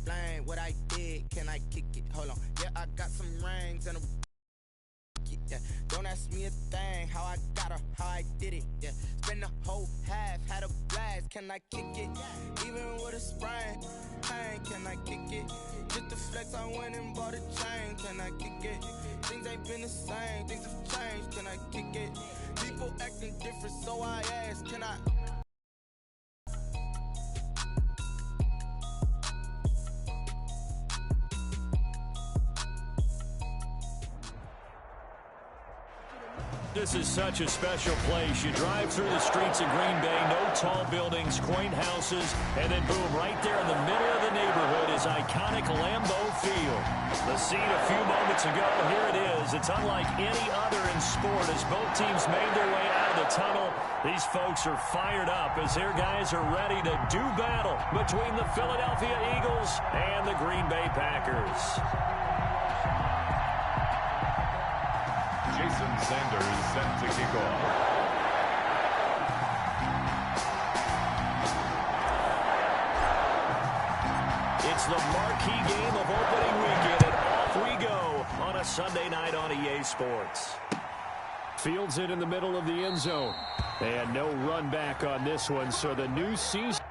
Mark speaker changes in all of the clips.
Speaker 1: explain what I did. Can I kick it? Hold on. Yeah, I got some rings and a yeah. Don't ask me a thing, how I got her, how I did it, yeah. Spend the whole half, had a blast, can I kick it? Even with a sprain, pain, can I kick it? Just the flex, I went and bought a chain, can I kick it? Things ain't been the same, things have changed, can I kick it? People acting different, so I ask, can I?
Speaker 2: This is such a special place. You drive through the streets of Green Bay, no tall buildings, quaint houses, and then boom, right there in the middle of the neighborhood is iconic Lambeau Field. The scene a few moments ago, here it is. It's unlike any other in sport as both teams made their way out of the tunnel. These folks are fired up as their guys are ready to do battle between the Philadelphia Eagles and the Green Bay Packers.
Speaker 3: Jason Sanders set to kick off.
Speaker 2: It's the marquee game of opening weekend, and off we go on a Sunday night on EA Sports. Fields it in the middle of the end zone. And no run back on this one, so the new season.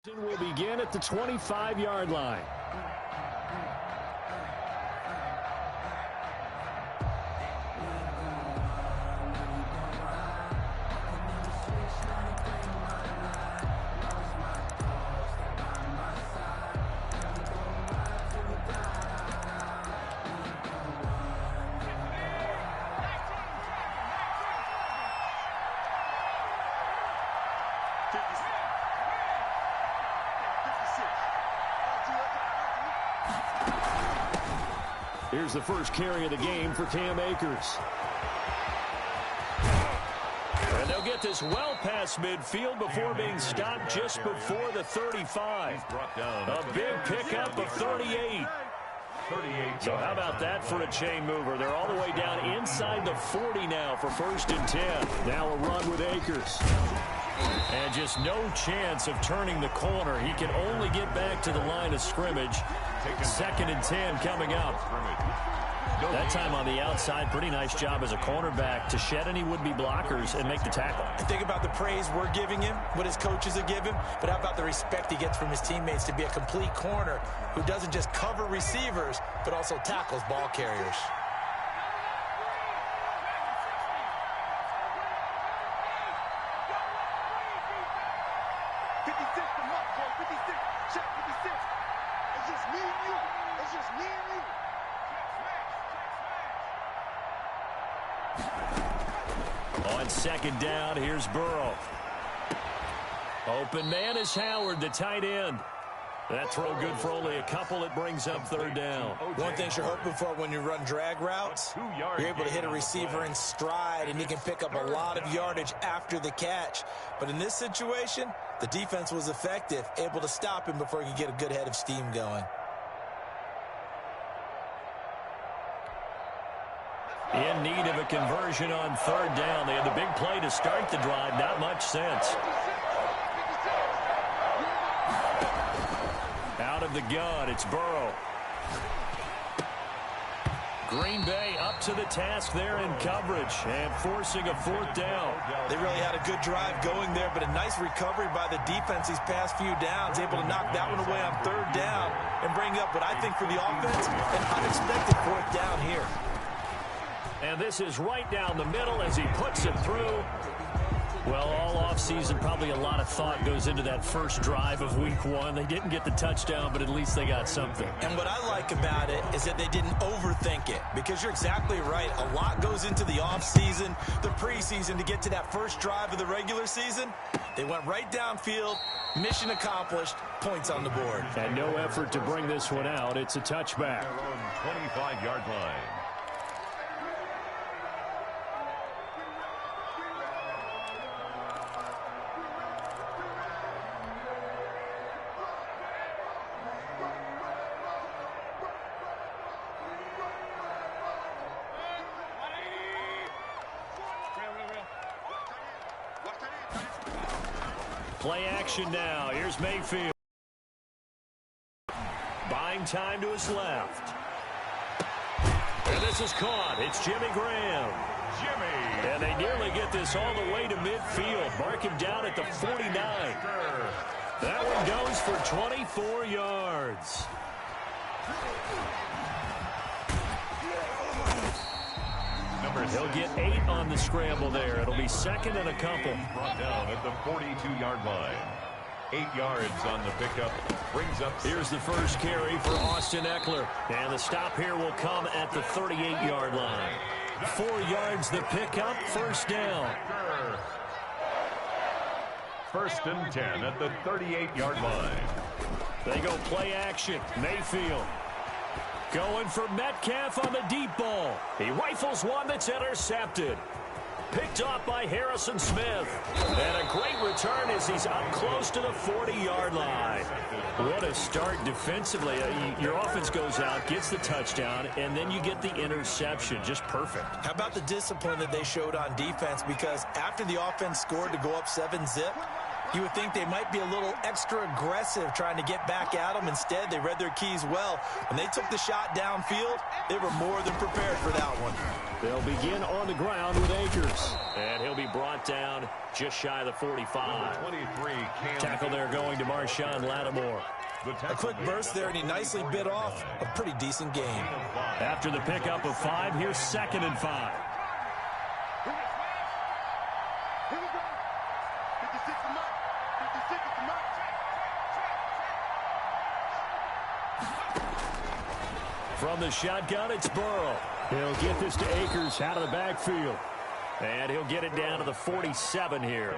Speaker 2: Will begin at the 25-yard line. Here's the first carry of the game for Cam Akers. And they'll get this well past midfield before being stopped just before the 35. A big pickup of 38. So how about that for a chain mover? They're all the way down inside the 40 now for 1st and 10. Now a run with Akers. And just no chance of turning the corner. He can only get back to the line of scrimmage. 2nd and 10 coming up. That time on the outside, pretty nice job as a cornerback to shed any would-be blockers and make the tackle.
Speaker 4: And think about the praise we're giving him, what his coaches are giving, but how about the respect he gets from his teammates to be a complete corner who doesn't just cover receivers, but also tackles ball carriers.
Speaker 2: On 2nd down, here's Burrow. Open man is Howard, the tight end. That throw good for only a couple. It brings up 3rd down.
Speaker 4: One thing you're hoping for when you run drag routes, you're able to hit a receiver in stride, and you can pick up a lot of yardage after the catch. But in this situation, the defense was effective, able to stop him before he could get a good head of steam going.
Speaker 2: In need of a conversion on 3rd down. They had the big play to start the drive. Not much sense. Out of the gun, it's Burrow. Green Bay up to the task there in coverage and forcing a 4th down.
Speaker 4: They really had a good drive going there, but a nice recovery by the defense these past few downs, able to knock that one away on 3rd down and bring up what I think for the offense, an unexpected 4th down here.
Speaker 2: And this is right down the middle as he puts it through. Well, all offseason, probably a lot of thought goes into that first drive of week one. They didn't get the touchdown, but at least they got something.
Speaker 4: And what I like about it is that they didn't overthink it, because you're exactly right. A lot goes into the offseason, the preseason to get to that first drive of the regular season. They went right downfield, mission accomplished, points on the board.
Speaker 2: And no effort to bring this one out. It's a touchback.
Speaker 3: Their own 25-yard line.
Speaker 2: Play action now. Here's Mayfield. Buying time to his left. And this is caught. It's Jimmy Graham. And they nearly get this all the way to midfield. Mark him down at the 49. That one goes for 24 yards. He'll get 8 on the scramble there. It'll be second and a couple.
Speaker 3: Brought down at the 42-yard line. 8 yards on the pickup. Brings up.
Speaker 2: Here's the first carry for Austin Eckler. And the stop here will come at the 38-yard line. 4 yards the pickup, first down.
Speaker 3: First and 10 at the 38-yard line.
Speaker 2: They go play action. Mayfield going for Metcalf on the deep ball. He rifles one that's intercepted. Picked off by Harrison Smith. And a great return as he's up close to the 40-yard line. What a start defensively. Your offense goes out, gets the touchdown, and then you get the interception. Just perfect.
Speaker 4: How about the discipline that they showed on defense? Because after the offense scored to go up 7-zip, you would think they might be a little extra aggressive trying to get back at them. Instead, they read their keys well. When they took the shot downfield, they were more than prepared for that one.
Speaker 2: They'll begin on the ground with Akers. And he'll be brought down just shy of the 45.
Speaker 3: 23,
Speaker 2: Tackle there going to Marshawn Lattimore.
Speaker 4: A quick burst there, and he nicely bit off a pretty decent game.
Speaker 2: After the pickup of 5, here's second and 5. From the shotgun, it's Burrow. He'll get this to Akers out of the backfield. And he'll get it down to the 47 here.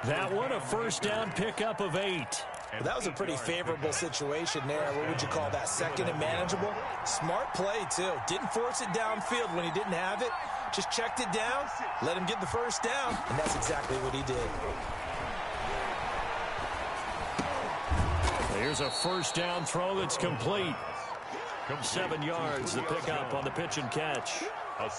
Speaker 2: That one, a first down pickup of 8.
Speaker 4: Well, that was a pretty favorable situation there. What would you call that? Second and manageable? Smart play, too. Didn't force it downfield when he didn't have it. Just checked it down, let him get the first down, and that's exactly what he did.
Speaker 2: Here's a first down throw that's complete. 7 yards, the pickup on the pitch and catch.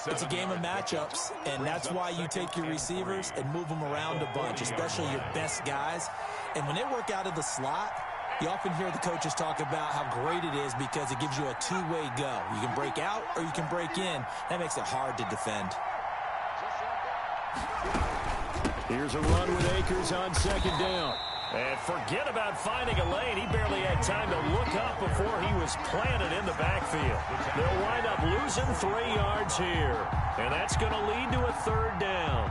Speaker 4: It's a game of matchups, and that's why you take your receivers and move them around a bunch, especially your best guys. And when they work out of the slot, you often hear the coaches talk about how great it is because it gives you a two-way go. You can break out or you can break in. That makes it hard to defend.
Speaker 2: Here's a run with Akers on second down. And forget about finding a lane. He barely had time to look up before he was planted in the backfield. They'll wind up losing 3 yards here. And that's going to lead to a third down.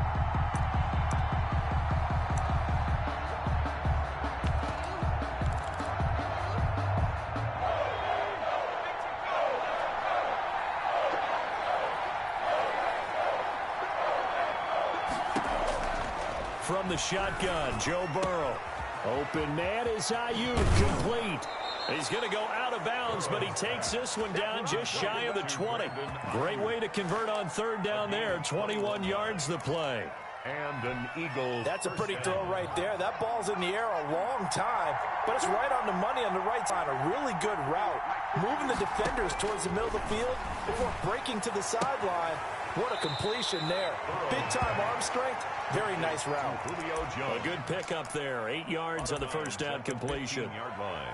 Speaker 2: From the shotgun, Joe Burrow. Open man is Ayuk, complete. He's going to go out of bounds, but he takes this one down just shy of the 20. Great way to convert on third down there. 21 yards the play.
Speaker 3: And an Eagle.
Speaker 4: That's a pretty throw right there. That ball's in the air a long time, but it's right on the money on the right side. A really good route. Moving the defenders towards the middle of the field before breaking to the sideline. What a completion there. Big-time arm strength. Very nice route.
Speaker 2: A good pickup there. 8 yards on the first down completion.
Speaker 3: Line.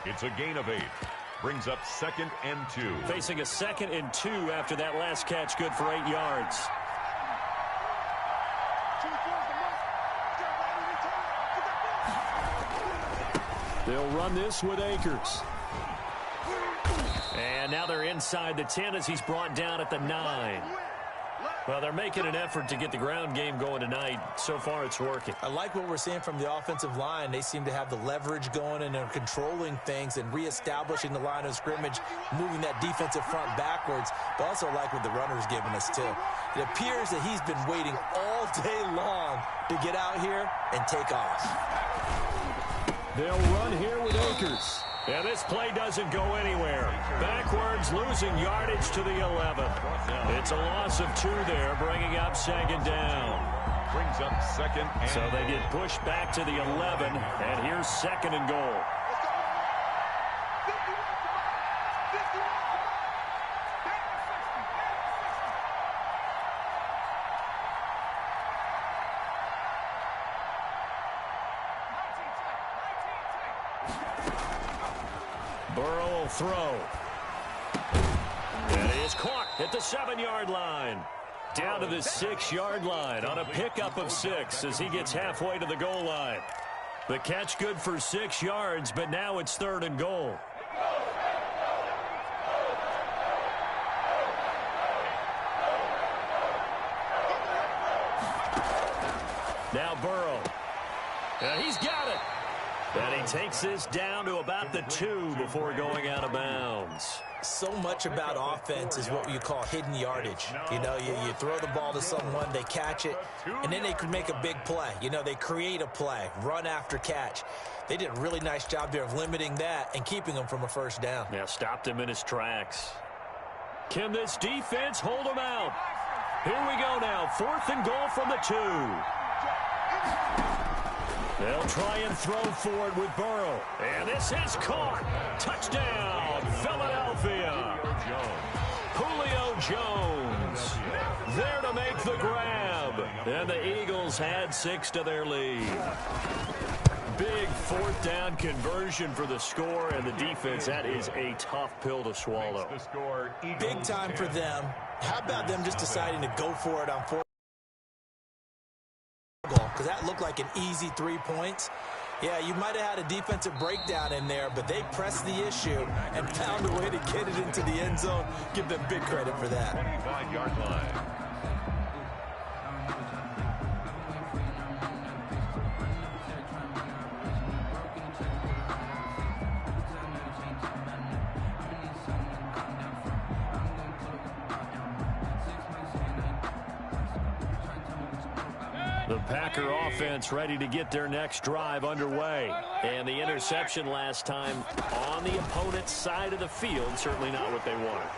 Speaker 3: It's a gain of 8. Brings up second and 2.
Speaker 2: Facing a second and 2 after that last catch. Good for 8 yards. They'll run this with Akers. And now they're inside the 10 as he's brought down at the 9. Well, they're making an effort to get the ground game going tonight. So far, it's working.
Speaker 4: I like what we're seeing from the offensive line. They seem to have the leverage going, and they're controlling things and reestablishing the line of scrimmage, moving that defensive front backwards. But also like what the runner's giving us, too. It appears that he's been waiting all day long to get out here and take off.
Speaker 2: They'll run here with Akers. Yeah, this play doesn't go anywhere. Backwards, losing yardage to the 11. It's a loss of 2 there, bringing up second down.
Speaker 3: Brings up second.
Speaker 2: So they get pushed back to the 11, and here's second and goal. Burrow will throw. And he is caught at the 7-yard line. Down to the 6-yard line on a pickup of 6 as he gets halfway to the goal line. The catch good for 6 yards, but now it's third and goal. Now Burrow. And he's got it. And he takes this down to about the 2 before going out of bounds.
Speaker 4: So much about offense is what you call hidden yardage. You know, you throw the ball to someone, they catch it, and then they can make a big play. You know, they create a play, run after catch. They did a really nice job there of limiting that and keeping him from a first down.
Speaker 2: Yeah, stopped him in his tracks. Can this defense hold him out? Here we go now, 4th and goal from the 2. They'll try and throw for it with Burrow. And this is caught. Touchdown, Philadelphia. Julio Jones there to make the grab. And the Eagles had 6 to their lead. Big 4th down conversion for the score, and the defense, that is a tough pill to swallow.
Speaker 4: Big time for them. How about them just deciding to go for it on 4th? Because that looked like an easy 3 points. Yeah, you might have had a defensive breakdown in there, but they pressed the issue and found a way to get it into the end zone. Give them big credit for that.
Speaker 3: 25-yard line.
Speaker 2: The Packer offense ready to get their next drive underway. And the interception last time on the opponent's side of the field, certainly not what they wanted.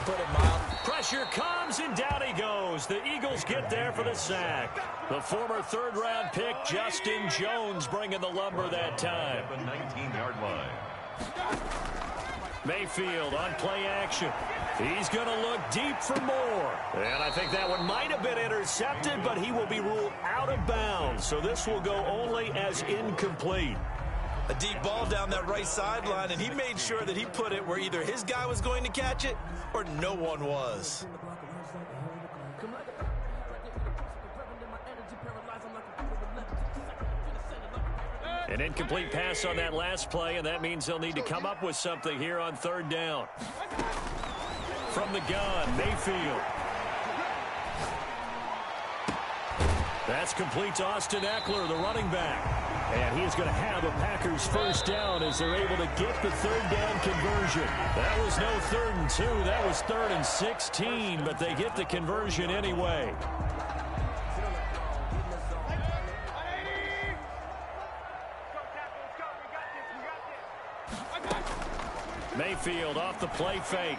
Speaker 4: Put it mild.
Speaker 2: Pressure comes, and down he goes. The Eagles get there for the sack. The former 3rd-round pick, Justin Jones, bringing the lumber that time.
Speaker 3: The 19-yard line.
Speaker 2: Mayfield on play action. He's going to look deep for more. And I think that one might have been intercepted, but he will be ruled out of bounds. So this will go only as incomplete.
Speaker 4: A deep ball down that right sideline, and he made sure that he put it where either his guy was going to catch it or no one was.
Speaker 2: An incomplete pass on that last play, and that means they'll need to come up with something here on 3rd down. From the gun, Mayfield. That's complete to Austin Eckler, the running back. And he is going to have a Packers first down as they're able to get the 3rd down conversion. That was no 3rd and 2. That was 3rd and 16, but they get the conversion anyway. Mayfield off the play fake.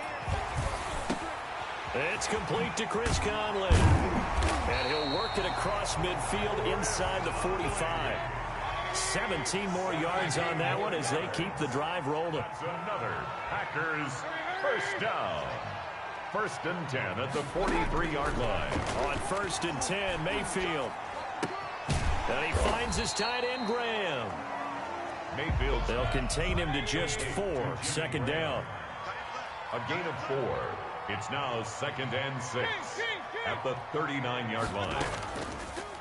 Speaker 2: It's complete to Chris Conley. And he'll work it across midfield inside the 45. 17 more yards on that one as they keep the drive rolling.
Speaker 3: That's another Packers first down. 1st and 10 at the 43-yard line.
Speaker 2: On 1st and 10, Mayfield. And he finds his tight end, Graham.
Speaker 3: Mayfield.
Speaker 2: They'll contain him to just 4. 2nd down.
Speaker 3: A gain of 4. It's now 2nd and 6 at the 39-yard line.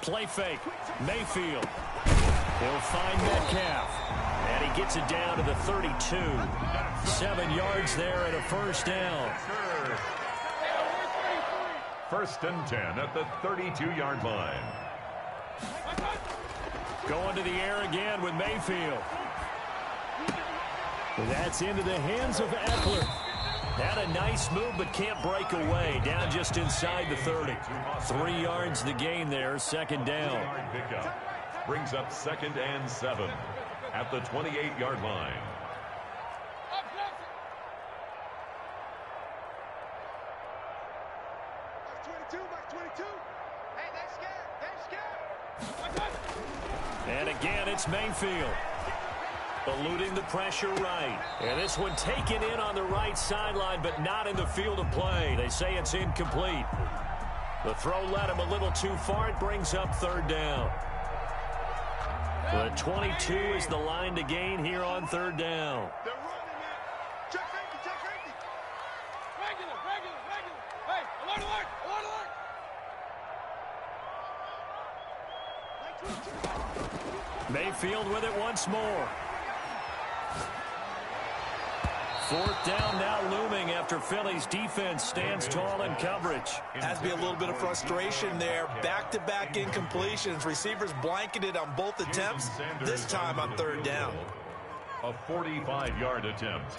Speaker 2: Play fake. Mayfield. He'll find Metcalf. And he gets it down to the 32. 7 yards there and a first down.
Speaker 3: First and 10 at the 32-yard line.
Speaker 2: Going to the air again with Mayfield. That's into the hands of Eckler. Had a nice move but can't break away. Down just inside the 30. 3 yards the gain there, second down.
Speaker 3: Pickup brings up 2nd and 7 at the 28-yard line.
Speaker 2: And again, it's Mayfield. Eluding the pressure right. And this one taken in on the right sideline, but not in the field of play. They say it's incomplete. The throw led him a little too far. It brings up 3rd down. The 22 is the line to gain here on 3rd down.
Speaker 5: They're running it. Check safety, check safety. Regular. Hey, alert.
Speaker 2: Mayfield with it once more. 4th down now looming after Philly's defense stands tall in coverage.
Speaker 4: Has to be a little bit of frustration there. Back-to-back incompletions. Receivers blanketed on both attempts, this time on 3rd down.
Speaker 3: A 45-yard attempt.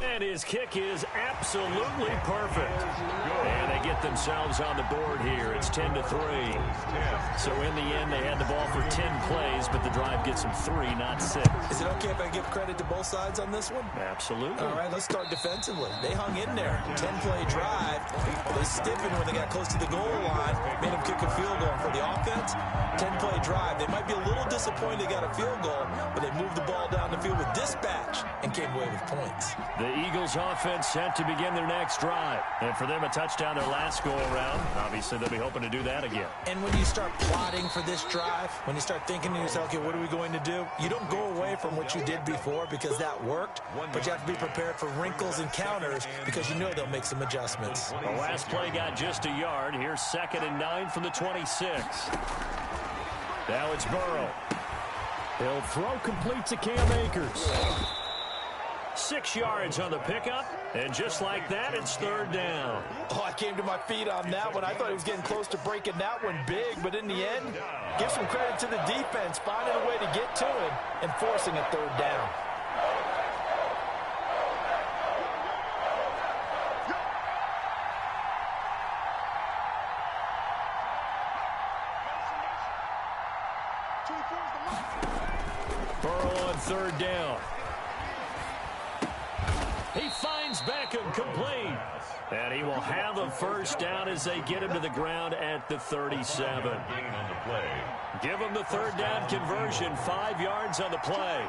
Speaker 2: And his kick is absolutely perfect. And they get themselves on the board here. It's 10-3. So in the end, they had the ball for 10 plays, but the drive gets them 3, not 6.
Speaker 4: Is it okay if I give credit to both sides on this one?
Speaker 2: Absolutely.
Speaker 4: All right, let's start defensively. They hung in there. 10-play drive. They stiffened when they got close to the goal line, made them kick a field goal. For the offense, 10-play drive. They might be a little disappointed they got a field goal, but they moved the ball down the field with dispatch and came away with points.
Speaker 2: The Eagles offense set to begin their next drive. And for them, a touchdown their last go-around. Obviously, they'll be hoping to do that again.
Speaker 4: And when you start plotting for this drive, when you start thinking to yourself, okay, what are we going to do? You don't go away from what you did before because that worked, but you have to be prepared for wrinkles and counters because you know they'll make some adjustments.
Speaker 2: The last play got just a yard. Here's 2nd and 9 from the 26. Now it's Burrow. He'll throw complete to Cam Akers. 6 yards on the pickup, and just like that, it's 3rd down.
Speaker 4: Oh, I came to my feet on that one. I thought he was getting close to breaking that one big, but in the end, give some credit to the defense, finding a way to get to him and forcing a 3rd down.
Speaker 2: Burrow on 3rd down. He finds Beckham complete. And he will have a 1st down as they get him to the ground at the 37. Give him the 3rd down conversion. 5 yards on the play.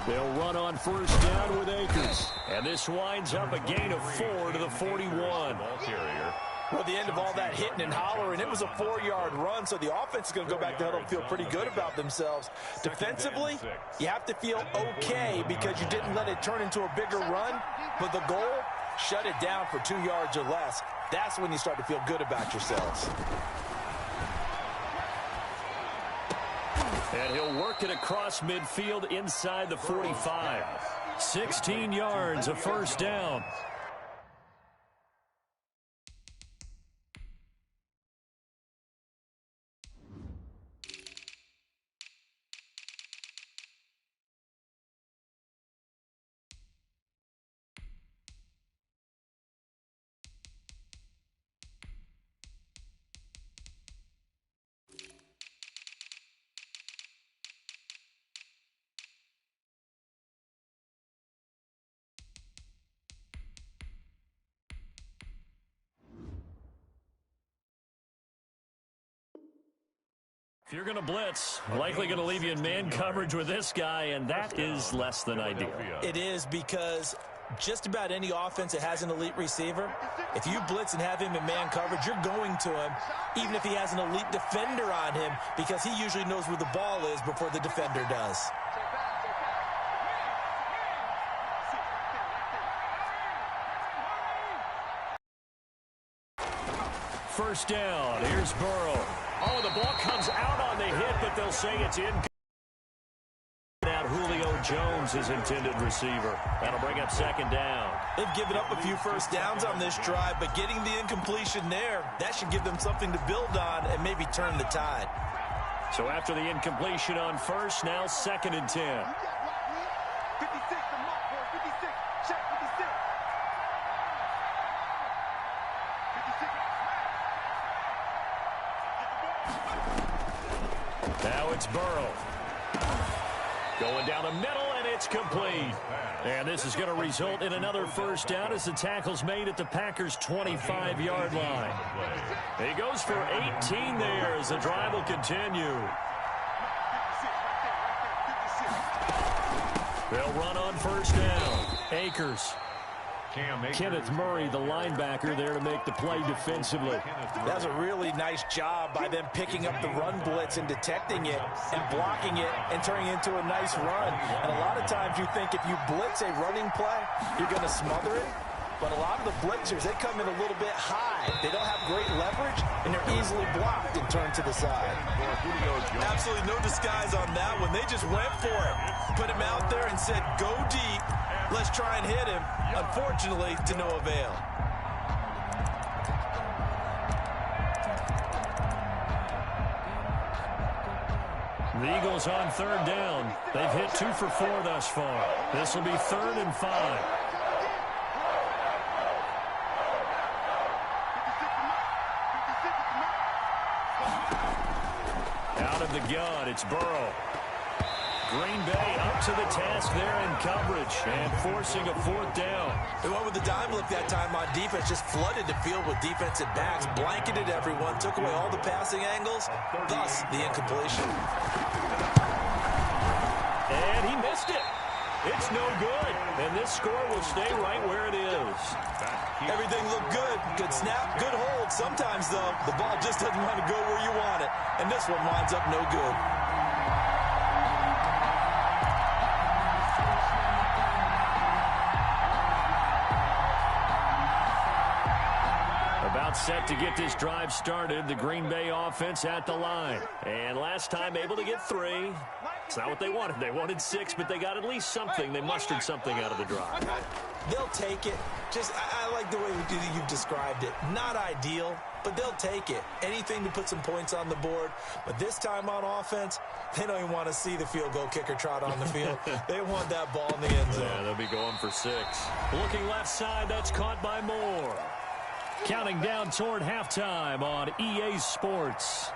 Speaker 2: They'll run on 1st down with Akers. And this winds up a gain of 4 to the 41.
Speaker 4: Well, the end of all that hitting and hollering, it was a 4-yard run, so the offense is going to go back to huddle and feel pretty good about themselves. Defensively, you have to feel okay because you didn't let it turn into a bigger run, but the goal, shut it down for 2 yards or less. That's when you start to feel good about yourselves.
Speaker 2: And he'll work it across midfield inside the 45. 16 yards, a 1st down. If you're going to blitz, likely going to leave you in man coverage with this guy, and that is less than ideal.
Speaker 4: It is because just about any offense that has an elite receiver, if you blitz and have him in man coverage, you're going to him, even if he has an elite defender on him, because he usually knows where the ball is before the defender does.
Speaker 2: First down. Here's Burrow. Oh, the ball comes out on the hit, but they'll say it's in. Out Julio Jones, his intended receiver. That'll bring up second down.
Speaker 4: They've given up a few first downs on this drive, but getting the incompletion there, that should give them something to build on and maybe turn the tide.
Speaker 2: So after the incompletion on first, now 2nd and 10.
Speaker 5: 56, the mark, boy. 56. Check 56. 56.
Speaker 2: Now it's Burrow. Going down the middle, and it's complete. And this is going to result in another first down as the tackle's made at the Packers' 25-yard line. He goes for 18 there as the drive will continue. They'll run on first down. Akers. Kenneth Murray, the linebacker, there to make the play defensively.
Speaker 4: That's a really nice job by them picking up the run blitz and detecting it and blocking it and turning it into a nice run. And a lot of times you think if you blitz a running play, you're going to smother it. But a lot of the blitzers, they come in a little bit high. They don't have great leverage, and they're easily blocked and turned to the side. Absolutely no disguise on that one. They just went for it. Put him out there and said, go deep. Let's try and hit him. Unfortunately, to no avail.
Speaker 2: The Eagles on third down. They've hit 2 for 4 thus far. This will be 3rd and 5. Out of the gun, it's Burrow. Green Bay up to the task there in coverage and forcing a 4th down.
Speaker 4: They went with the dime look that time on defense, just flooded the field with defensive backs, blanketed everyone, took away all the passing angles, thus the incompletion.
Speaker 2: And he missed it. It's no good. And this score will stay right where it is.
Speaker 4: Everything looked good. Good snap, good hold. Sometimes, though, the ball just doesn't want to go where you want it. And this one winds up no good.
Speaker 2: About set to get this drive started, the Green Bay offense at the line. And last time able to get 3. It's not what they wanted. They wanted 6, but they got at least something. They mustered something out of the drive.
Speaker 4: They'll take it. Just, I like the way you've described it. Not ideal, but they'll take it. Anything to put some points on the board. But this time on offense, they don't even want to see the field goal kicker trot on the field. They want that ball in the end zone.
Speaker 2: Yeah, they'll be going for 6. Looking left side, that's caught by Moore. Counting down toward halftime on EA Sports.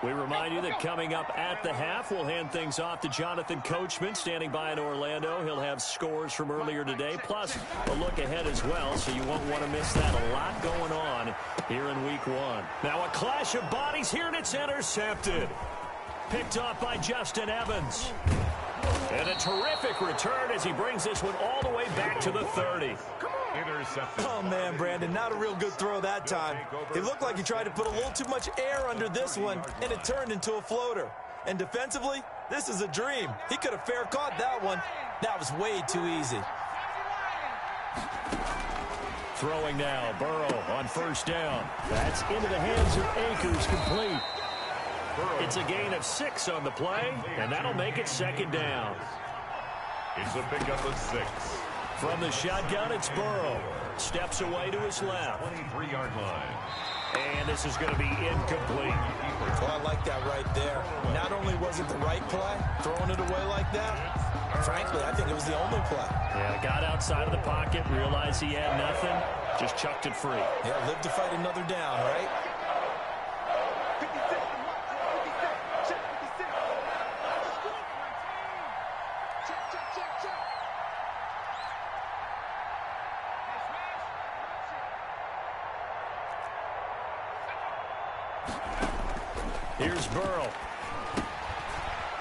Speaker 2: We remind you that coming up at the half, we'll hand things off to Jonathan Coachman, standing by in Orlando. He'll have scores from earlier today, plus a look ahead as well, so you won't want to miss that. A lot going on here in Week 1. Now a clash of bodies here, and it's intercepted. Picked off by Justin Evans. And a terrific return as he brings this one all the way back to the 30.
Speaker 4: Oh, man, Brandon, not a real good throw that time. It looked like he tried to put a little too much air under this one, and it turned into a floater. And defensively, this is a dream. He could have fair caught that one. That was way too easy.
Speaker 2: Throwing now, Burrow on first down. That's into the hands of Akers, complete. It's a gain of 6 on the play, and that'll make it 2nd down.
Speaker 3: It's a pickup of 6.
Speaker 2: From the shotgun, it's Burrow. Steps away to his left.
Speaker 3: 23-yard line.
Speaker 2: And this is going to be incomplete.
Speaker 4: Well, I like that right there. Not only was it the right play, throwing it away like that, frankly, I think it was the only play.
Speaker 2: Yeah, got outside of the pocket, realized he had nothing, just chucked it free.
Speaker 4: Yeah, live to fight another down, right?
Speaker 2: Here's Burrow.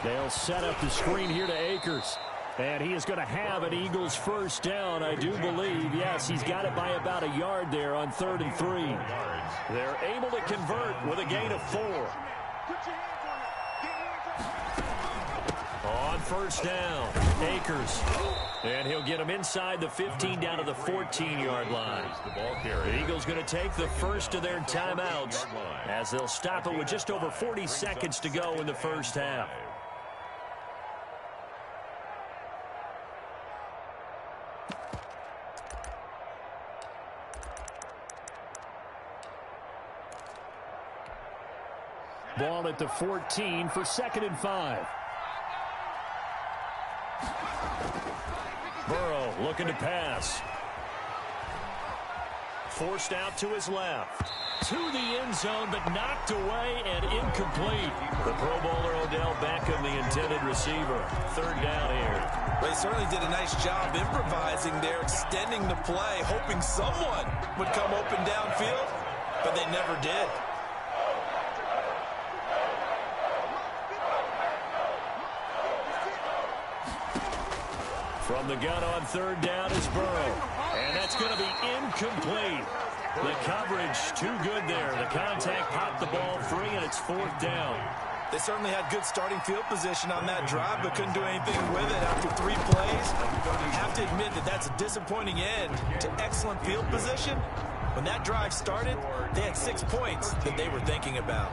Speaker 2: They'll set up the screen here to Akers. And he is going to have an Eagles first down, I do believe. Yes, he's got it by about a yard there on 3rd and 3. They're able to convert with a gain of 4. On first down, Akers. And he'll get him inside the 15 down to the 14-yard line. The Eagles going to take the first of their timeouts as they'll stop it with just over 40 seconds to go in the first half. Ball at the 14 for 2nd and 5. Burrow looking to pass. Forced out to his left. To the end zone, but knocked away and incomplete. The Pro Bowler Odell Beckham, the intended receiver. 3rd down here.
Speaker 4: Well, he certainly did a nice job improvising there, extending the play, hoping someone would come open downfield, but they never did.
Speaker 2: From the gun on 3rd down is Burrow. And that's going to be incomplete. The coverage too good there. The contact popped the ball free, and it's 4th down.
Speaker 4: They certainly had good starting field position on that drive, but couldn't do anything with it after 3 plays. I have to admit that that's a disappointing end to excellent field position. When that drive started, they had 6 points that they were thinking about.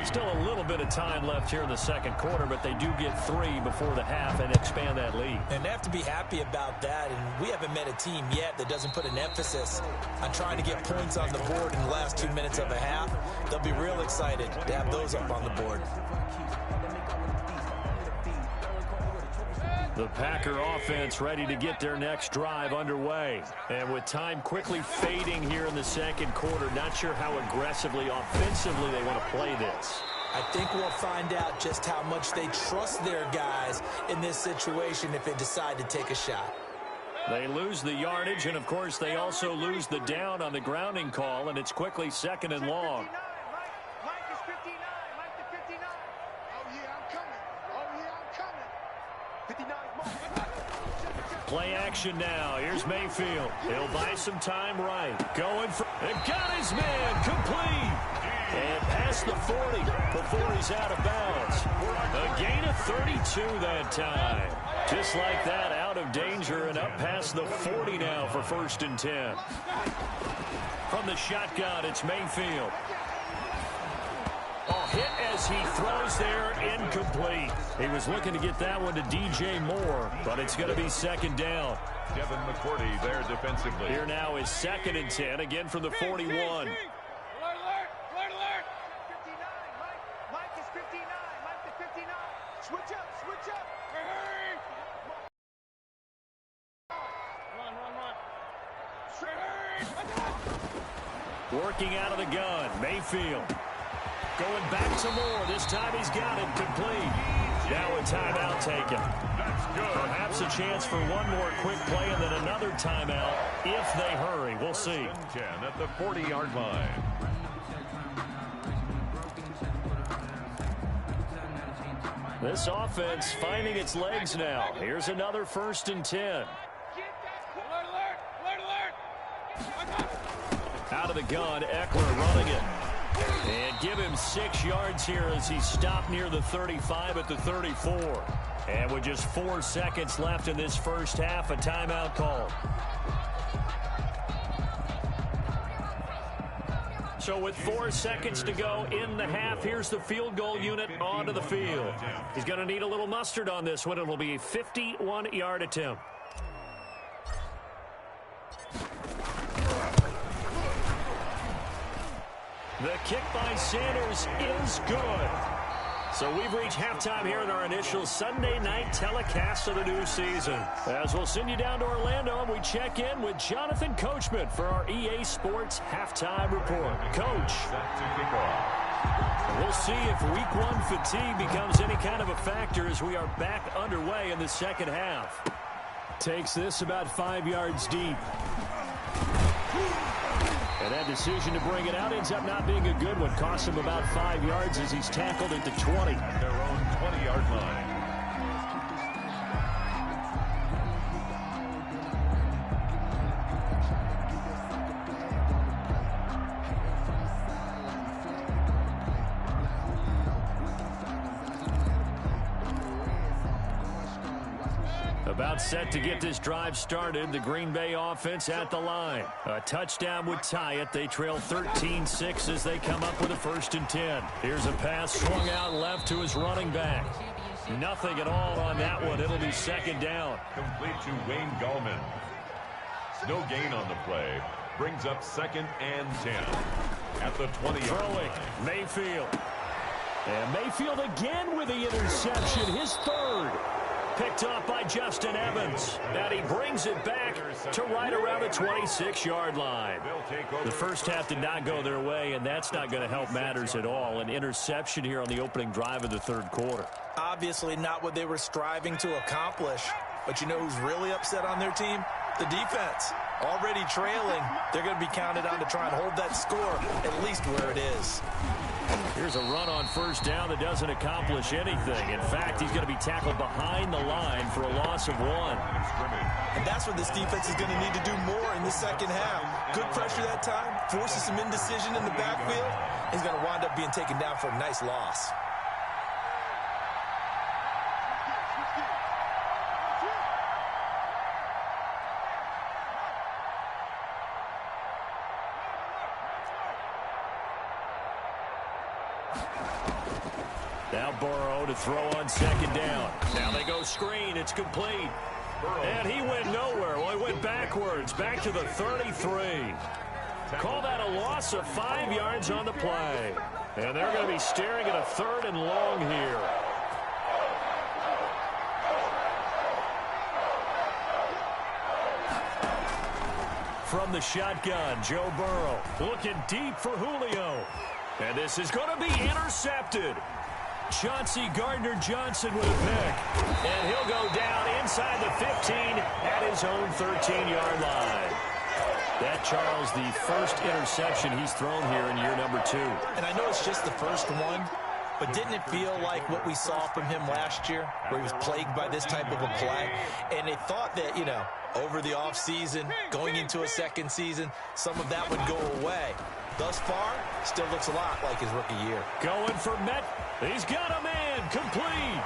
Speaker 2: Still a little bit of time left here in the 2nd quarter, but they do get 3 before the half and expand that lead.
Speaker 4: And they have to be happy about that, and we haven't met a team yet that doesn't put an emphasis on trying to get points on the board in the last 2 minutes of a half. They'll be real excited to have those up on the board.
Speaker 2: The Packer offense ready to get their next drive underway. And with time quickly fading here in the 2nd quarter, not sure how aggressively, offensively they want to play this.
Speaker 4: I think we'll find out just how much they trust their guys in this situation if they decide to take a shot.
Speaker 2: They lose the yardage, and of course they also lose the down on the grounding call, and it's quickly 2nd and long.
Speaker 5: Mike is 59. Mike to 59. Oh, yeah, I'm coming. Oh, yeah, I'm coming. 59 Mike.
Speaker 2: Play action now. Here's Mayfield. He'll buy some time right. Going for it. Got his man. Complete. And past the 40 before he's out of bounds. A gain of 32 that time. Just like that, out of danger and up past the 40 now for 1st and 10. From the shotgun, it's Mayfield. Oh, hit as he throws there, incomplete. He was looking to get that one to DJ Moore, but it's going to be 2nd down.
Speaker 3: Devin McCourty there defensively.
Speaker 2: Here now is 2nd and 10, again from the 41.
Speaker 5: Alert, alert, alert. 59. Mike is 59. Mike to 59. Switch up, switch up. Hurry. Run.
Speaker 2: Working out of the gun, Mayfield. Going back to Moore. This time he's got it complete. Now a timeout taken.
Speaker 3: That's good.
Speaker 2: Perhaps a chance for one more quick play and then another timeout if they hurry. We'll see.
Speaker 3: 10 at the 40-yard line.
Speaker 2: This offense finding its legs now. Here's another 1st and 10. Out of the gun, Eckler running it. And give him 6 yards here as he stopped near the 35 at the 34. And with just 4 seconds left in this first half, a timeout call. So with 4 seconds to go in the half, here's the field goal unit onto the field. He's going to need a little mustard on this one. It'll be a 51-yard attempt. The kick by Sanders is good. So we've reached halftime here in our initial Sunday night telecast of the new season. As we'll send you down to Orlando, and we check in with Jonathan Coachman for our EA Sports Halftime Report. Coach. We'll see if Week 1 fatigue becomes any kind of a factor as we are back underway in the second half. Takes this about 5 yards deep. And that decision to bring it out ends up not being a good one. Cost him about 5 yards as he's tackled at the 20.
Speaker 3: Their own 20-yard line.
Speaker 2: About set to get this drive started. The Green Bay offense at the line. A touchdown would tie it. They trail 13-6 as they come up with a 1st and 10. Here's a pass swung out left to his running back. Nothing at all on that one. It'll be 2nd down.
Speaker 3: Complete to Wayne Gallman. No gain on the play. Brings up 2nd and 10. At the 20-yard
Speaker 2: Throwing.
Speaker 3: line.
Speaker 2: Mayfield. And Mayfield again with the interception, his third. Picked off by Justin Evans. And he brings it back to right around the 26-yard line. The first half did not go their way, and that's not going to help matters at all. An interception here on the opening drive of the third quarter.
Speaker 4: Obviously not what they were striving to accomplish. But you know who's really upset on their team? The defense. Already trailing, they're going to be counted on to try and hold that score at least where it is.
Speaker 2: Here's a run on first down that doesn't accomplish anything. In fact, he's going to be tackled behind the line for a loss of 1.
Speaker 4: And that's what this defense is going to need to do more in the second half. Good pressure that time, forces some indecision in the backfield. He's going to wind up being taken down for a nice loss.
Speaker 2: Now Burrow to throw on second down. Now they go screen. It's complete. And he went nowhere. Well, he went backwards, back to the 33. Call that a loss of 5 yards on the play. And they're going to be staring at a 3rd and long here. From the shotgun, Joe Burrow looking deep for Julio. And this is going to be intercepted. Chauncey Gardner-Johnson with a pick. And he'll go down inside the 15 at his own 13-yard line. That, Charles, the first interception he's thrown here in year number 2.
Speaker 4: And I know it's just the first one, but didn't it feel like what we saw from him last year, where he was plagued by this type of a play? And they thought that, you know, over the offseason, going into a second season, some of that would go away. Thus far, still looks a lot like his rookie year.
Speaker 2: Going for Met. He's got a man. Complete.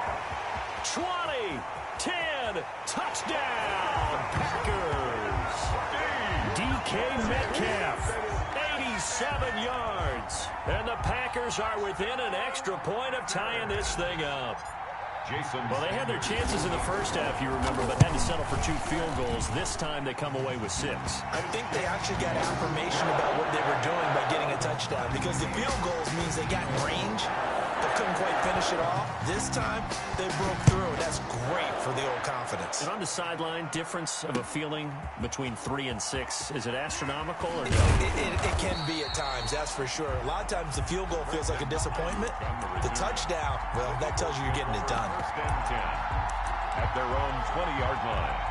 Speaker 2: 20, 10, touchdown, Packers. DK Metcalf, 87 yards. And the Packers are within an extra point of tying this thing up. Well, they had their chances in the first half, you remember, but had to settle for 2 field goals. This time they come away with 6.
Speaker 4: I think they actually got affirmation about what they were doing by getting a touchdown, because the field goals means they got range, but couldn't quite finish it off. This time, they broke through, and that's great for the old confidence.
Speaker 2: And on the sideline, difference of a feeling between 3 and 6, is it astronomical or no?
Speaker 4: It can be at times, that's for sure. A lot of times the field goal feels like a disappointment. The touchdown, well, that tells you you're getting it done.
Speaker 3: 1st and 10 at their own 20-yard line.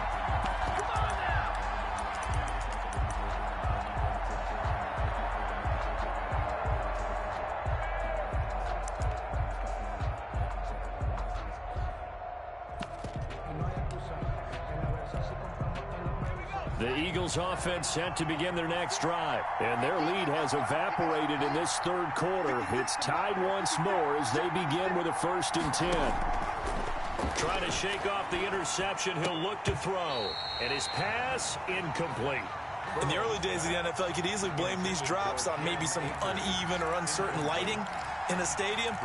Speaker 2: The Eagles offense set to begin their next drive. And their lead has evaporated in this third quarter. It's tied once more as they begin with a 1st and 10. Trying to shake off the interception. He'll look to throw. And his pass incomplete.
Speaker 4: In the early days of the NFL, you could easily blame these drops on maybe some uneven or uncertain lighting in the stadium.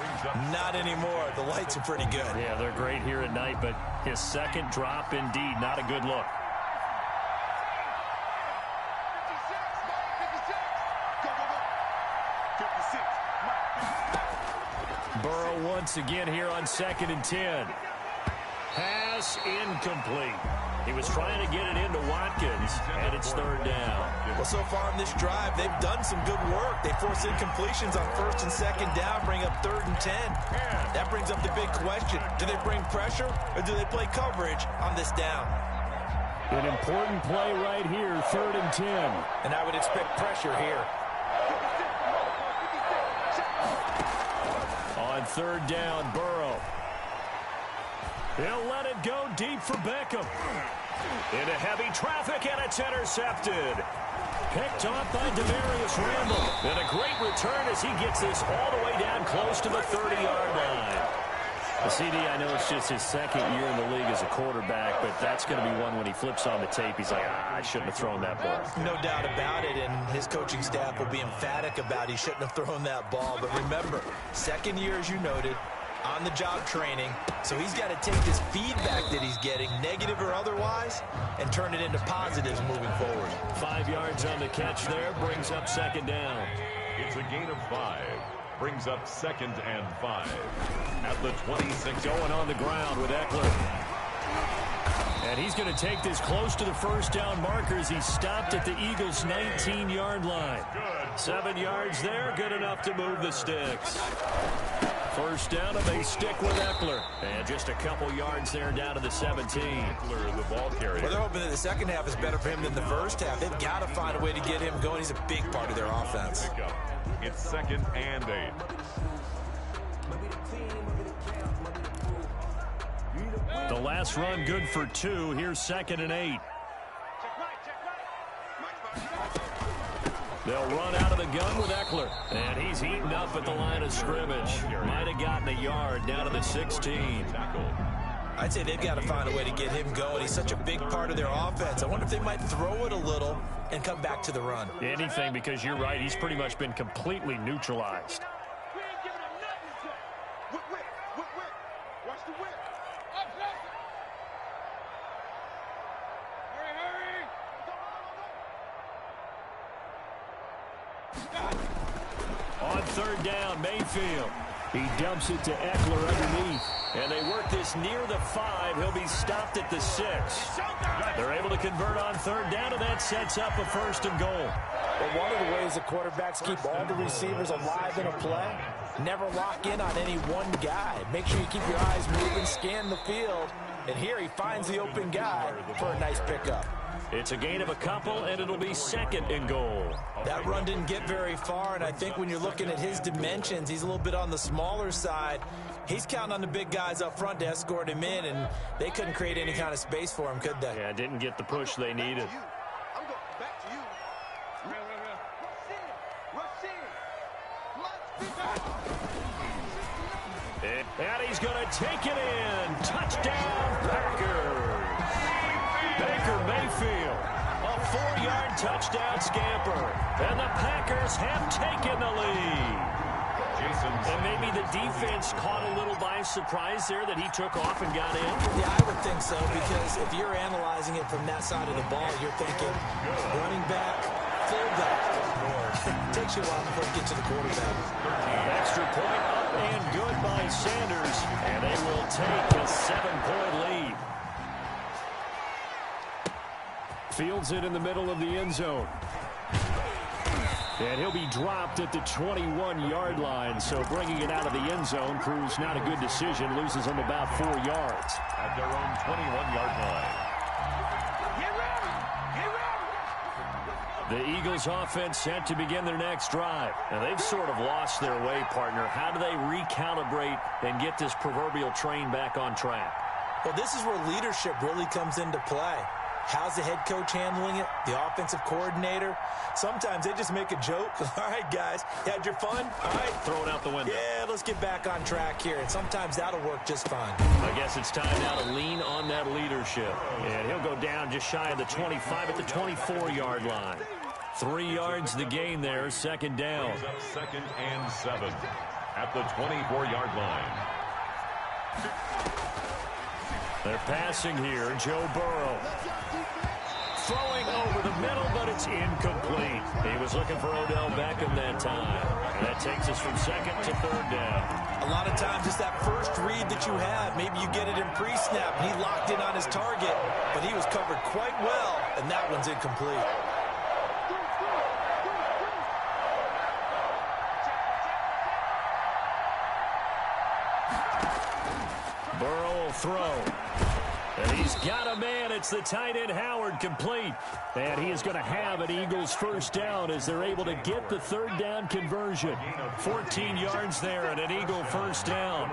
Speaker 4: Not anymore. The lights are pretty good.
Speaker 2: Yeah, they're great here at night, but his second drop, indeed, not a good look. Burrow once again here on 2nd and 10. Pass incomplete. He was trying to get it into Watkins, and it's 3rd down.
Speaker 4: Well, so far in this drive, they've done some good work. They force incompletions on 1st and 2nd down, bring up 3rd and 10. That brings up the big question. Do they bring pressure, or do they play coverage on this down?
Speaker 2: An important play right here, 3rd and 10.
Speaker 4: And I would expect pressure here.
Speaker 2: On 3rd down, Burrow. He'll let it go deep for Beckham. Into heavy traffic, and it's intercepted. Picked off by Demarius Randall. And a great return as he gets this all the way down close to the 30-yard line. The CD, I know it's just his 2nd year in the league as a quarterback, but that's going to be one when he flips on the tape. He's like, I shouldn't have thrown that ball.
Speaker 4: No doubt about it, and his coaching staff will be emphatic about he shouldn't have thrown that ball. But remember, 2nd year, as you noted, on-the-job training, so he's got to take this feedback that he's getting, negative or otherwise, and turn it into positives moving forward.
Speaker 2: 5 yards on the catch there, brings up 2nd down.
Speaker 3: It's a gain of 5. brings up 2nd and 5 at the 26.
Speaker 2: Going on the ground with Eckler. And he's going to take this close to the first down marker as he's stopped at the Eagles' 19-yard line. 7 yards there, good enough to move the sticks. First down, and they stick with Eckler. And just a couple yards there down to the 17.
Speaker 3: Eckler, the ball carrier.
Speaker 4: Well, they're hoping that the second half is better for him than the first half. They've got to find a way to get him going. He's a big part of their offense.
Speaker 3: It's 2nd and 8.
Speaker 2: The last run good for 2. Here's 2nd and 8. They'll run out of the gun with Eckler. And he's heating up at the line of scrimmage. Might have gotten a yard down to the 16.
Speaker 4: I'd say they've got to find a way to get him going. He's such a big part of their offense. I wonder if they might throw it a little and come back to the run.
Speaker 2: Anything, because you're right. He's pretty much been completely neutralized. On third down, Mayfield. He dumps it to Eckler underneath. And they work this near the 5. He'll be stopped at the 6. They're able to convert on third down, and that sets up a 1st and goal.
Speaker 4: Well, one of the ways the quarterbacks keep all the receivers alive in a play, never lock in on any one guy. Make sure you keep your eyes moving, scan the field. And here he finds the open guy for a nice pickup.
Speaker 2: It's a gain of a couple, and it'll be 2nd and goal.
Speaker 4: That run didn't get very far, and I think when you're looking at his dimensions, he's a little bit on the smaller side. He's counting on the big guys up front to escort him in, and they couldn't create any kind of space for him, could they?
Speaker 2: Yeah, didn't get the push they needed.
Speaker 5: I'm going back to you.
Speaker 2: And he's going to take it in. Touchdown, Packers. Baker Mayfield, a 4-yard touchdown scamper. And the Packers have taken the lead. And maybe the defense caught a little by surprise there that he took off and got in.
Speaker 4: Yeah, I would think so, because if you're analyzing it from that side of the ball, you're thinking running back, fullback. Takes you a while before you get to the quarterback.
Speaker 2: Extra point up and good by Sanders. And they will take a 7-point lead. Fields it in the middle of the end zone. And he'll be dropped at the 21-yard line. So bringing it out of the end zone proves not a good decision. Loses him about 4 yards.
Speaker 3: At their own 21-yard line.
Speaker 2: The Eagles offense set to begin their next drive. Now they've sort of lost their way, partner. How do they recalibrate and get this proverbial train back on track?
Speaker 4: Well, this is where leadership really comes into play. How's the head coach handling it? The offensive coordinator? Sometimes they just make a joke. All right, guys, you had your fun? All right.
Speaker 2: Throw it out the window.
Speaker 4: Yeah, let's get back on track here. And sometimes that'll work just fine.
Speaker 2: I guess it's time now to lean on that leadership. And he'll go down just shy of the 25 at the 24-yard line. 3 yards the gain there, 2nd down.
Speaker 3: 2nd and 7 at the 24-yard line.
Speaker 2: They're passing here, Joe Burrow. Throwing over the middle, but it's incomplete. He was looking for Odell Beckham that time. And that takes us from 2nd to 3rd down.
Speaker 4: A lot of times it's that first read that you have. Maybe you get it in pre-snap, and he locked in on his target, but he was covered quite well, and that one's incomplete.
Speaker 2: Burrow will throw. And he's got a man. It's the tight end Howard, complete. And he is going to have an Eagles 1st down as they're able to get the 3rd down conversion. 14 yards there and an Eagle 1st down.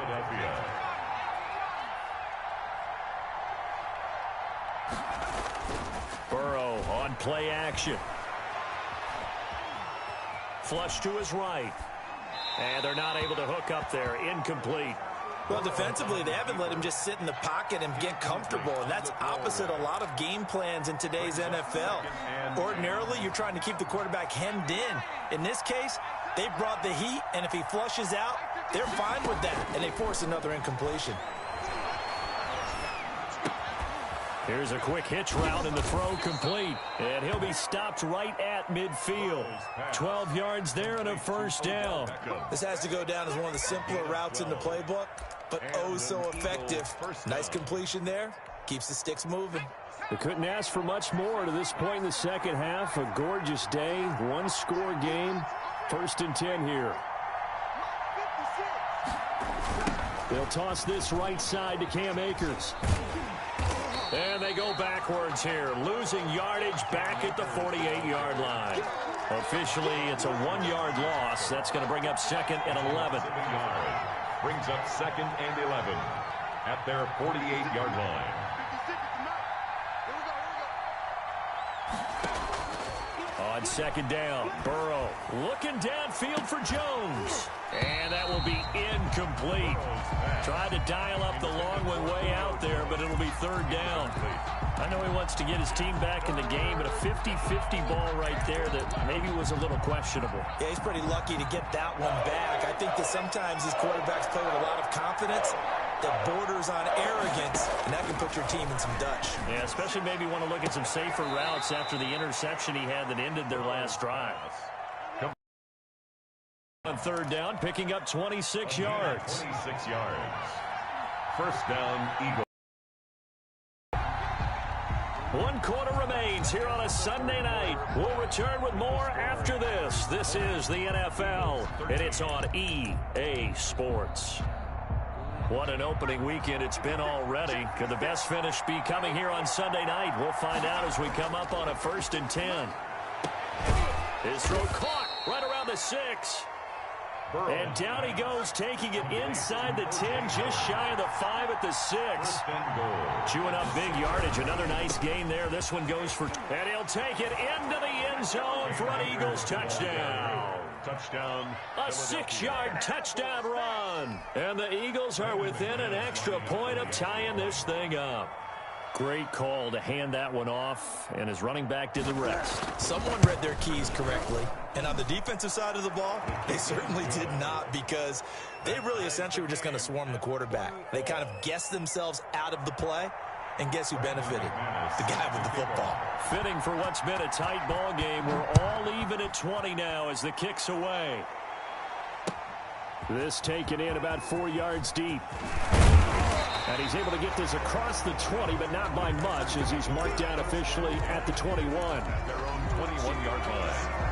Speaker 2: Burrow on play action. Flush to his right. And they're not able to hook up there. Incomplete.
Speaker 4: Well, defensively, they haven't let him just sit in the pocket and get comfortable, and that's opposite a lot of game plans in today's NFL. Ordinarily, you're trying to keep the quarterback hemmed in. In this case, they brought the heat, and if he flushes out, they're fine with that, and they force another incompletion.
Speaker 2: Here's a quick hitch route and the throw complete. And he'll be stopped right at midfield. 12 yards there and a first down.
Speaker 4: This has to go down as one of the simpler routes in the playbook, but oh so effective. Nice completion there. Keeps the sticks moving.
Speaker 2: They couldn't ask for much more to this point in the second half. A gorgeous day, one-score game. 1st and 10 here. They'll toss this right side to Cam Akers. And they go backwards here, losing yardage back at the 48-yard line. Officially, it's a 1-yard loss. That's going to bring up 2nd and 11.
Speaker 3: Brings up 2nd and 11 at their 48-yard line.
Speaker 2: On 2nd down, Burrow looking downfield for Jones. And that will be incomplete. Tried to dial up the long way out there, but it'll be 3rd down. I know he wants to get his team back in the game, but a 50-50 ball right there that maybe was a little questionable.
Speaker 4: Yeah, he's pretty lucky to get that one back. I think that sometimes these quarterbacks play with a lot of confidence that borders on arrogance, and that can put your team in some Dutch.
Speaker 2: Yeah, especially maybe want to look at some safer routes after the interception he had that ended their last drive. On 3rd down, picking up 26 yards.
Speaker 3: 26 yards. 1st down, Eagles.
Speaker 2: 1 quarter remains here on a Sunday night. We'll return with more after this. This is the NFL, and it's on EA Sports. What an opening weekend it's been already. Could the best finish be coming here on Sunday night? We'll find out as we come up on a 1st and 10. His throw caught right around the 6. And down he goes, taking it inside the 10, just shy of the 5 at the 6. Chewing up big yardage. Another nice gain there. This one goes for, and he'll take it into the end zone for an Eagles touchdown.
Speaker 3: Touchdown.
Speaker 2: A 6-yard touchdown run. And the Eagles are within an extra point of tying this thing up. Great call to hand that one off, and his running back did the rest.
Speaker 4: Someone read their keys correctly, and on the defensive side of the ball, they certainly did not, because they really essentially were just going to swarm the quarterback. They kind of guessed themselves out of the play, and guess who benefited? The guy with the football.
Speaker 2: Fitting for what's been a tight ball game. We're all even at 20 now as the kick's away. This taken in about 4 yards deep. And he's able to get this across the 20, but not by much, as he's marked down officially at the 21.
Speaker 3: At their own 21-yard line.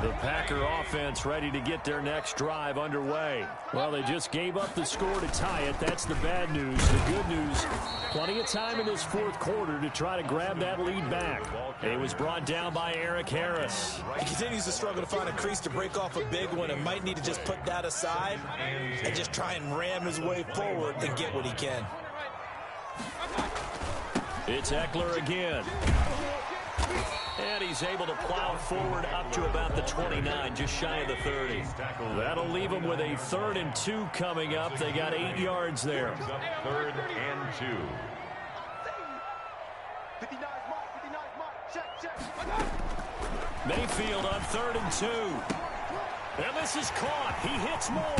Speaker 2: The Packer offense ready to get their next drive underway. Well, they just gave up the score to tie it. That's the bad news. The good news, plenty of time in this 4th quarter to try to grab that lead back. It was brought down by Eric Harris.
Speaker 4: He continues to struggle to find a crease to break off a big one, and might need to just put that aside and just try and ram his way forward and get what he can.
Speaker 2: It's Eckler again. And he's able to plow forward up to about the 29, just shy of the 30. That'll leave them with a 3rd and 2 coming up. They got 8 yards there.
Speaker 3: 3rd and 2.
Speaker 2: Mayfield on 3rd and 2. And this is caught. He hits Moore.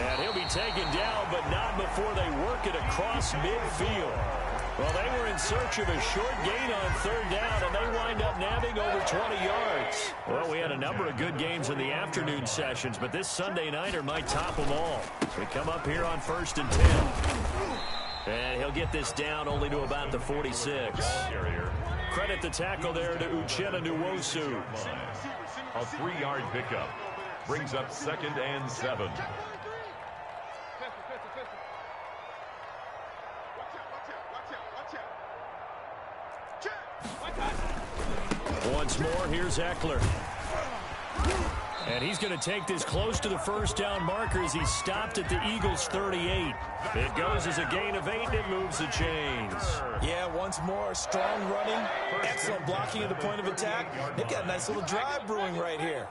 Speaker 2: And he'll be taken down, but not before they work it across midfield. Well, they were in search of a short gain on 3rd down, and they wind up nabbing over 20 yards. Well, we had a number of good games in the afternoon sessions, but this Sunday nighter might top them all. So we come up here on 1st and 10. And he'll get this down only to about the 46. Credit the tackle there to Uchenna Nwosu.
Speaker 3: A 3-yard pickup. Brings up 2nd and 7.
Speaker 2: Once more, here's Eckler. And he's going to take this close to the 1st down marker as he's stopped at the Eagles' 38. It goes as a gain of 8, and it moves the chains.
Speaker 4: Yeah, once more, strong running, excellent blocking at the point of attack. They've got a nice little drive brewing right here.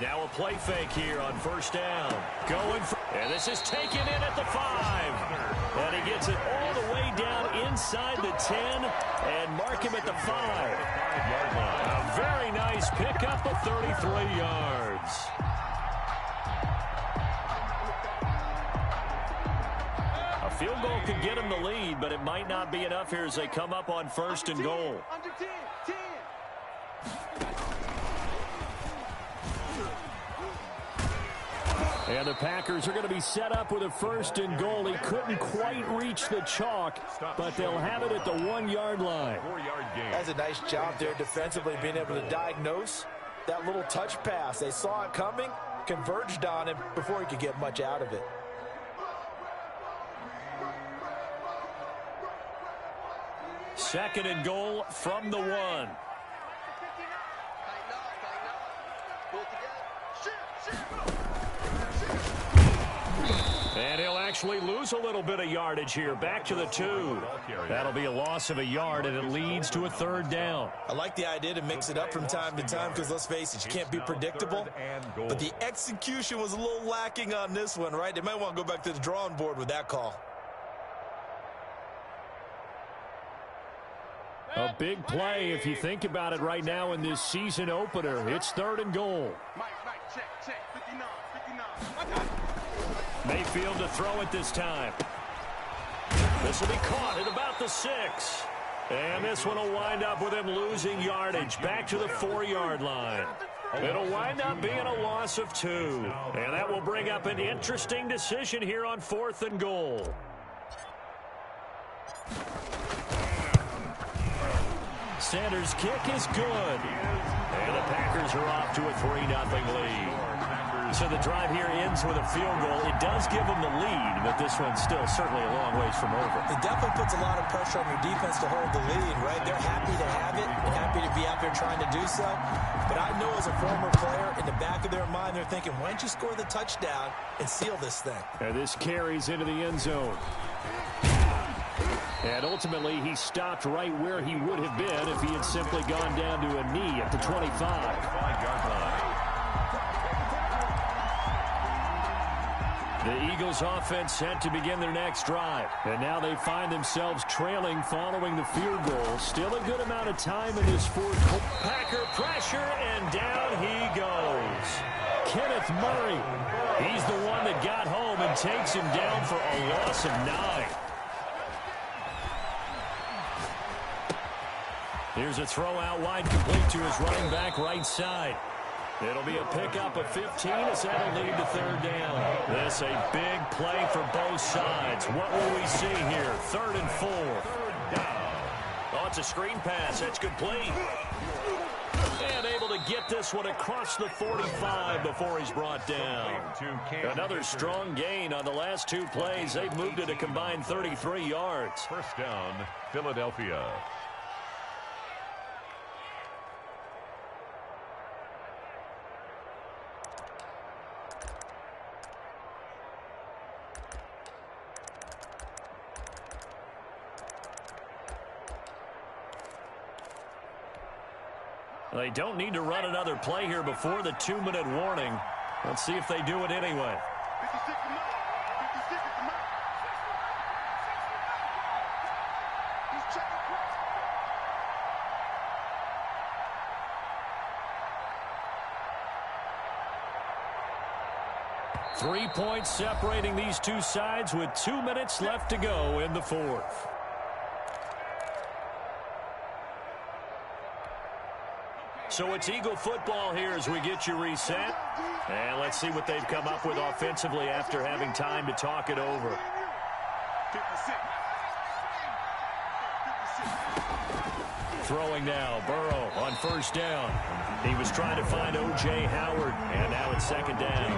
Speaker 2: Now a play fake here on 1st down. Going for, and this is taken in at the 5. And he gets it all the way down inside the 10 and mark him at the 5. A very nice pickup of 33 yards. field goal could get them the lead, but it might not be enough here as they come up on 1st and goal.
Speaker 5: Under 10, 10.
Speaker 2: And the Packers are going to be set up with a 1st and goal. He couldn't quite reach the chalk, but they'll have it at the 1-yard line.
Speaker 3: 4-yard gain.
Speaker 4: That's a nice job there defensively, being able to diagnose that little touch pass. They saw it coming, converged on him before he could get much out of it.
Speaker 2: Second and goal from the 1. And he'll actually lose a little bit of yardage here. Back to the 2. That'll be a loss of a yard, and it leads to a 3rd down.
Speaker 4: I like the idea to mix it up from time to time because, let's face it, you can't be predictable. But the execution was a little lacking on this one, right? They might want to go back to the drawing board with that call.
Speaker 2: A big play if you think about it right now in this season opener. It's 3rd and goal.
Speaker 5: Mike, check, 59, 59.
Speaker 2: Mayfield to throw it this time. This will be caught at about the 6. And this one will wind up with him losing yardage. Back to the 4-yard line. It'll wind up being a loss of 2. And that will bring up an interesting decision here on 4th and goal. Sanders' kick is good. And the Packers are off to a 3-0 lead. So the drive here ends with a field goal. It does give them the lead, but this one's still certainly a long ways from over.
Speaker 4: It definitely puts a lot of pressure on your defense to hold the lead, right? They're happy to have it and happy to be out there trying to do so. But I know as a former player, in the back of their mind, they're thinking, why don't you score the touchdown and seal this thing?
Speaker 2: And this carries into the end zone. And ultimately, he stopped right where he would have been if he had simply gone down to a knee at the 25.
Speaker 3: 5-yard line.
Speaker 2: The Eagles offense set to begin their next drive. And now they find themselves trailing following the field goal. Still a good amount of time in this 4th quarter. Packer pressure, and down he goes. Kenneth Murray. He's the one that got home and takes him down for a loss of 9. Here's a throw out wide, complete to his running back right side. It'll be a pickup of 15 as that'll lead to 3rd down. This a big play for both sides. What will we see here? 3rd and 4. Oh, it's a screen pass. That's complete. And able to get this one across the 45 before he's brought down. Another strong gain on the last 2 plays. They've moved it a combined 33 yards.
Speaker 3: 1st down, Philadelphia.
Speaker 2: They don't need to run another play here before the 2-minute warning. Let's see if they do it anyway.
Speaker 5: 56 to Mike. 56 to Mike. He's checking.
Speaker 2: 3 points separating these two sides with 2 minutes left to go in the 4th. So it's Eagle football here as we get you reset. And let's see what they've come up with offensively after having time to talk it over.
Speaker 5: 56.
Speaker 2: Throwing now, Burrow on 1st down. He was trying to find O.J. Howard, and now it's 2nd down.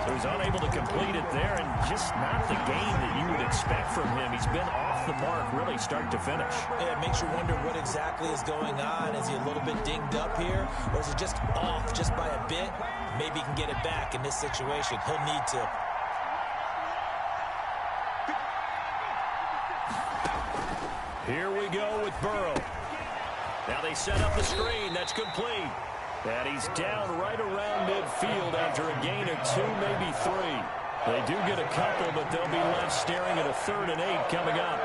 Speaker 2: So he's unable to complete it there, and just not the game that you would expect from him. He's been off the mark really start to finish.
Speaker 4: Yeah, it makes you wonder what exactly is going on. Is he a little bit dinged up here, or is it just off just by a bit? Maybe he can get it back in this situation. He'll need to.
Speaker 2: Here we go with Burrow. Now they set up the screen. That's complete. And he's down right around midfield after a gain of 2, maybe 3. They do get a couple, but they'll be left staring at a 3rd and 8 coming up.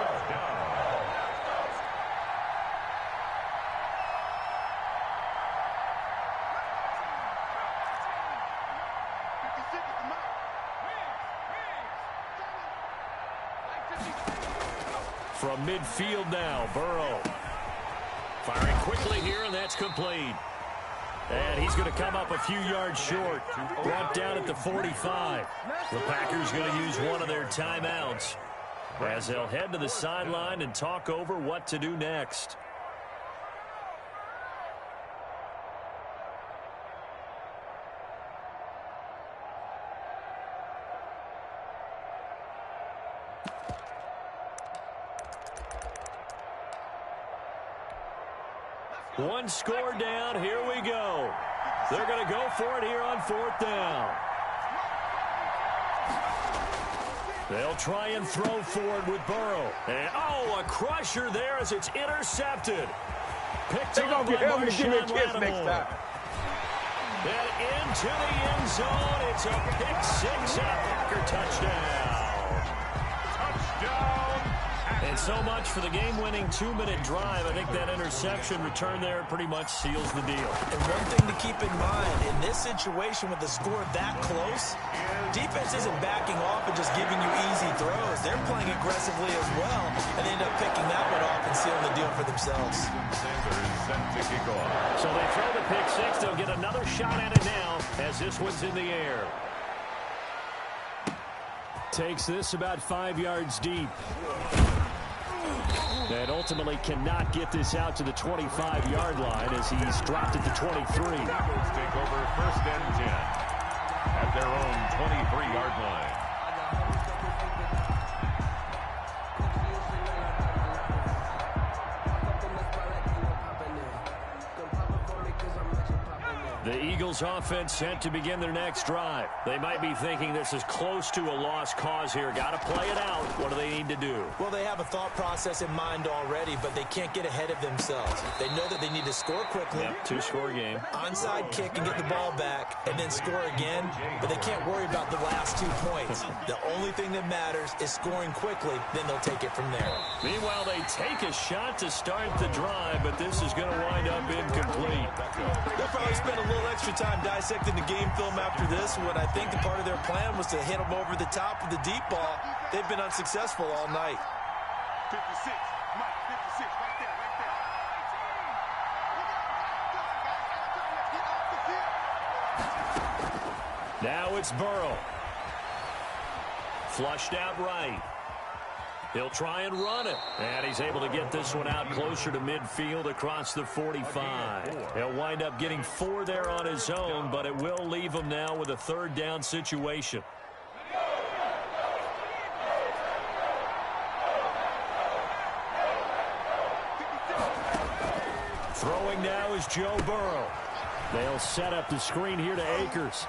Speaker 2: From midfield now, Burrow. Firing quickly here, and that's complete. And he's going to come up a few yards short. Brought down at the 45. The Packers going to use one of their timeouts as they'll head to the sideline and talk over what to do next. One score down. Here we go. They're going to go for it here on 4th down. They'll try and throw forward with Burrow. And, oh, a crusher there as it's intercepted. Picked up by Marshawn Lattimore. And into the end zone. It's a pick six and a Packer touchdown. Touchdown. And so much for the game-winning 2-minute drive. I think that interception return there pretty much seals the deal.
Speaker 4: And one thing to keep in mind, in this situation with the score that close, defense isn't backing off and just giving you easy throws. They're playing aggressively as well, and they end up picking that one off and sealing the deal for themselves.
Speaker 2: So they throw the pick six. They'll get another shot at it now as this one's in the air. Takes this about 5 yards deep. And ultimately cannot get this out to the 25-yard line as he's dropped at the 23.
Speaker 3: Eagles take over 1st and 10 at their own 23-yard line.
Speaker 2: The Eagles offense set to begin their next drive. They might be thinking this is close to a lost cause here. Got to play it out. What do they need to do?
Speaker 4: Well, they have a thought process in mind already, but they can't get ahead of themselves. They know that they need to score quickly.
Speaker 2: Yep, 2-score game.
Speaker 4: Onside kick and get the ball back and then score again, but they can't worry about the last 2 points. The only thing that matters is scoring quickly, then they'll take it from there.
Speaker 2: Meanwhile, they take a shot to start the drive, but this is going to wind up incomplete.
Speaker 4: They'll probably spend a little extra time dissecting the game film after this. What I think the part of their plan was to hit them over the top of the deep ball. They've been unsuccessful all night.
Speaker 5: 56, Mike, 56, right there, right there.
Speaker 2: Now it's Burrow. Flushed out right. He'll try and run it. And he's able to get this one out closer to midfield across the 45. He'll wind up getting 4 there on his own, but it will leave him now with a 3rd down situation. Throwing now is Joe Burrow. They'll set up the screen here to Akers.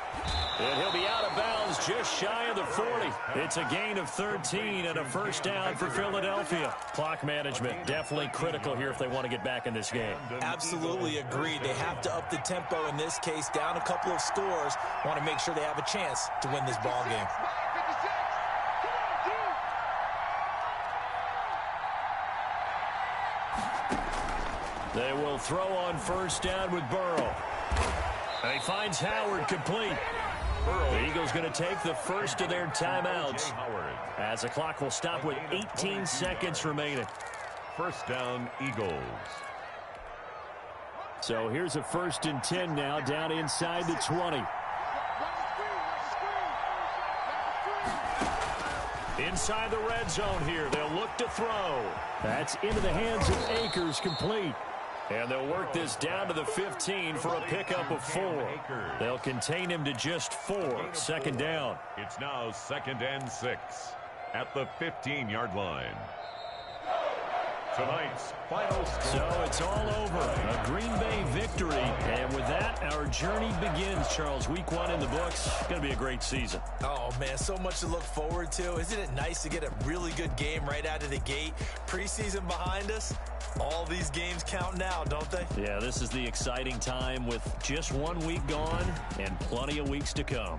Speaker 2: And he'll be out of bounds just shy of the 40. It's a gain of 13 and a 1st down for Philadelphia. Clock management definitely critical here if they want to get back in this game.
Speaker 4: Absolutely agreed. They have to up the tempo in this case, down a couple of scores. Want to make sure they have a chance to win this ball game.
Speaker 2: They will throw on 1st down with Burrow. And he finds Howard complete. The Eagles going to take the first of their timeouts as the clock will stop with 18 seconds remaining.
Speaker 3: 1st down, Eagles.
Speaker 2: So here's a 1st and 10 now down inside the 20. Inside the red zone here. They'll look to throw. That's into the hands of Akers, complete. And they'll work this down to the 15 for a pickup of 4. They'll contain him to just 4. 2nd down.
Speaker 3: It's now 2nd and 6 at the 15-yard line. Tonight's final score.
Speaker 2: So it's all over. A Green Bay victory. And with that, our journey begins, Charles. Week 1 in the books. Going to be a great season.
Speaker 4: Oh, man, so much to look forward to. Isn't it nice to get a really good game right out of the gate? Preseason behind us. All these games count now, don't they?
Speaker 2: Yeah, this is the exciting time with just 1 week gone and plenty of weeks to come.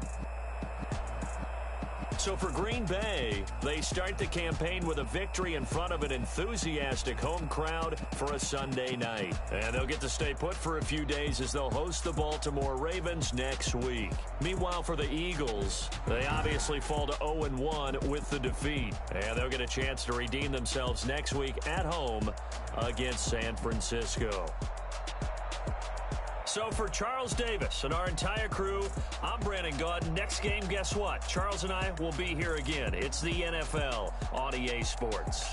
Speaker 2: So for Green Bay, they they start the campaign with a victory in front of an enthusiastic home crowd for a Sunday night. And they'll get to stay put for a few days as they'll host the Baltimore Ravens next week. Meanwhile, for the Eagles, they obviously fall to 0-1 with the defeat. And they'll get a chance to redeem themselves next week at home against San Francisco. So for Charles Davis and our entire crew, I'm Brandon Gaudin. Next game, guess what? Charles and I will be here again. It's the NFL on EA Sports.